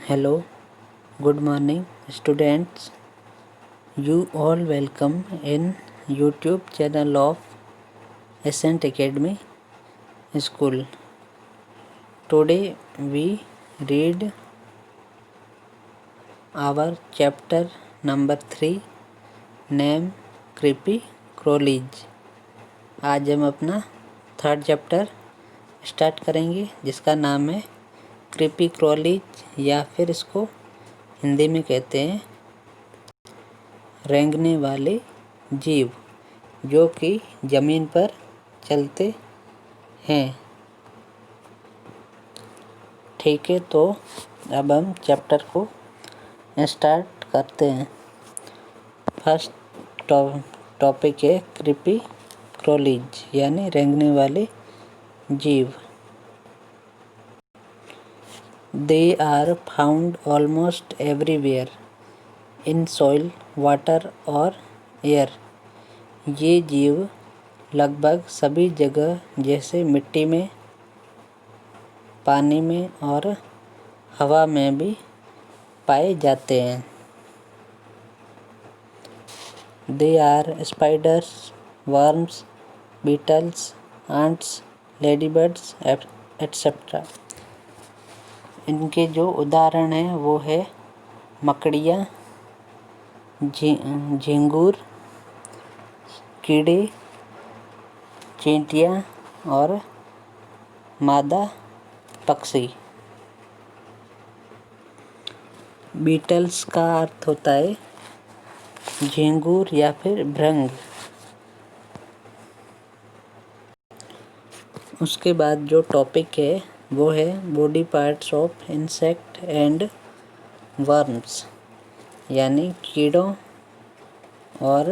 Hello, good morning, students. You all welcome in YouTube channel of Ascent Academy School. Today we read our chapter number 3, name Creepy Crawlies. आज हम अपना third chapter start करेंगे जिसका नाम है creepy क्रॉलीज, या फिर इसको हिंदी में कहते हैं रेंगने वाले जीव जो कि ज़मीन पर चलते हैं। ठीक है, तो अब हम चैप्टर को स्टार्ट करते हैं। फर्स्ट टॉपिक है क्रीपी क्रॉलीज यानी रेंगने वाले जीव। They are found almost everywhere in soil, water और air. ये जीव लगभग सभी जगह जैसे मिट्टी में, पानी में और हवा में भी पाए जाते हैं। They are spiders, worms, beetles, ants, ladybirds, etc. इनके जो उदाहरण हैं वो है मकड़ियाँ, झींगुर, कीड़े, चींटियाँ और मादा पक्षी। बीटल्स का अर्थ होता है झींगुर या फिर भृंग। उसके बाद जो टॉपिक है वो है body parts of insect and worms यानी कीड़ों और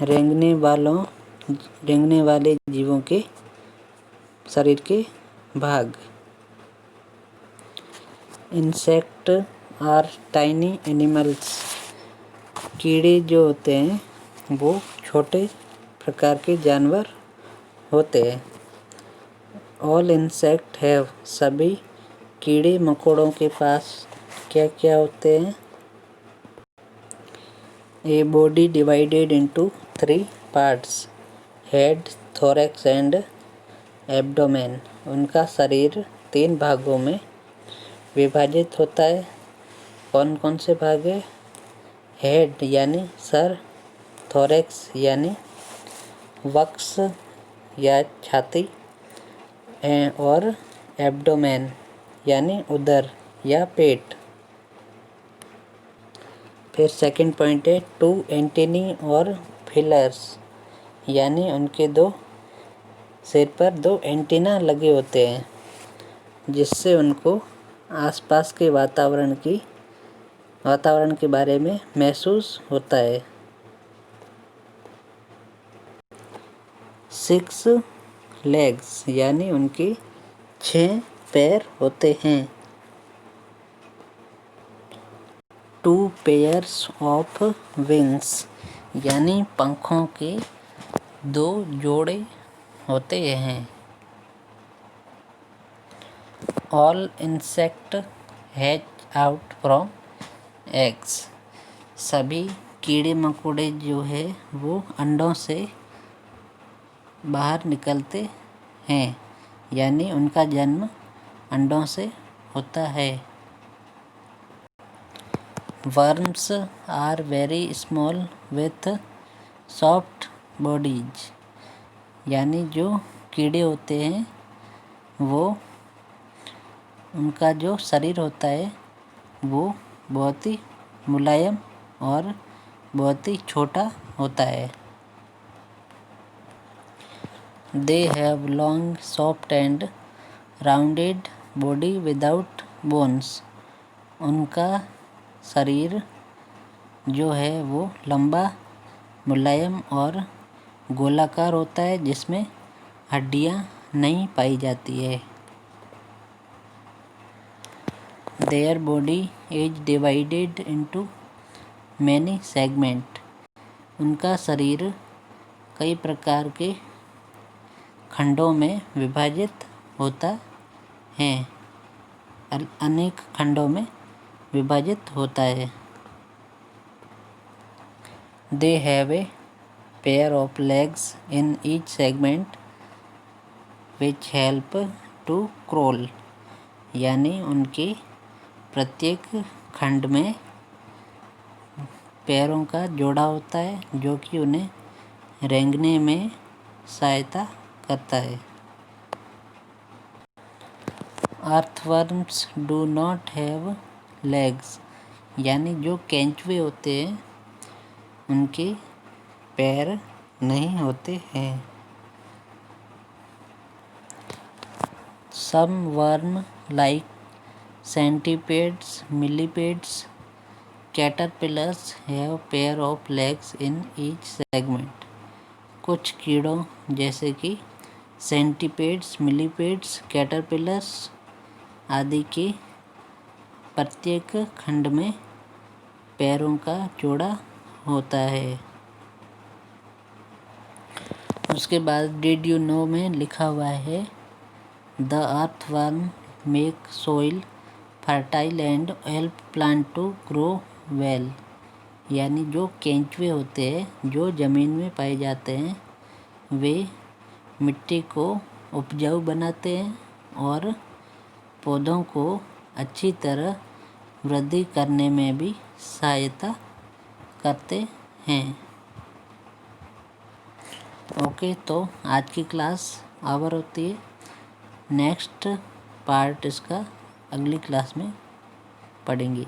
रेंगने वाले जीवों के शरीर के भाग। Insect are tiny animals. कीड़े जो होते हैं वो छोटे प्रकार के जानवर होते हैं। All insect have. सभी कीड़े मकोड़ों के पास क्या क्या होते हैं? A body divided into 3 parts, head, thorax and abdomen. उनका शरीर 3 भागों में विभाजित होता है। कौन कौन से भाग है? हेड यानी सर, थोरैक्स यानी वक्ष या छाती और एब्डोमेन यानी उदर या पेट। फिर सेकंड पॉइंट है 2 एंटेनी और फिलर्स यानी उनके सिर पर 2 एंटीना लगे होते हैं जिससे उनको आसपास के वातावरण के बारे में महसूस होता है। 6 लेग्स यानी उनके 6 पैर होते हैं। 2 पेयर्स ऑफ विंग्स यानी पंखों के 2 जोड़े होते हैं। All insect hatch out from eggs. सभी कीड़े मकोड़े जो है वो अंडों से बाहर निकलते हैं यानी उनका जन्म अंडों से होता है। Worms are very small with soft bodies यानी जो कीड़े होते हैं वो उनका जो शरीर होता है वो बहुत ही मुलायम और बहुत ही छोटा होता है। They have long, soft and rounded body without bones. उनका शरीर जो है वो लंबा, मुलायम और गोलाकार होता है जिसमें हड्डियाँ नहीं पाई जाती है। Their body is divided into many segments. उनका शरीर कई प्रकार के खंडों में विभाजित होता है। अनेक खंडों में विभाजित होता है। They have a pair of legs in each segment which help to crawl, यानी उनके प्रत्येक खंड में पैरों का जोड़ा होता है जो कि उन्हें रेंगने में सहायता करता है। Earthworms do not have legs, यानी जो केंचुए होते हैं उनके पैर नहीं होते हैं। Some worm like centipedes, millipedes, caterpillars have pair of legs in each segment. कुछ कीड़ों जैसे कि सेंटीपेड्स, मिलीपेड्स, कैटरपिलर्स आदि के प्रत्येक खंड में पैरों का जोड़ा होता है। उसके बाद डिड यू नो में लिखा हुआ है the earthworm make soil fertile and help plant to grow well, यानी जो केंचुए होते हैं जो ज़मीन में पाए जाते हैं वे मिट्टी को उपजाऊ बनाते हैं और पौधों को अच्छी तरह वृद्धि करने में भी सहायता करते हैं। ओके, तो आज की क्लास ओवर होती है। नेक्स्ट पार्ट इसका अगली क्लास में पढ़ेंगे।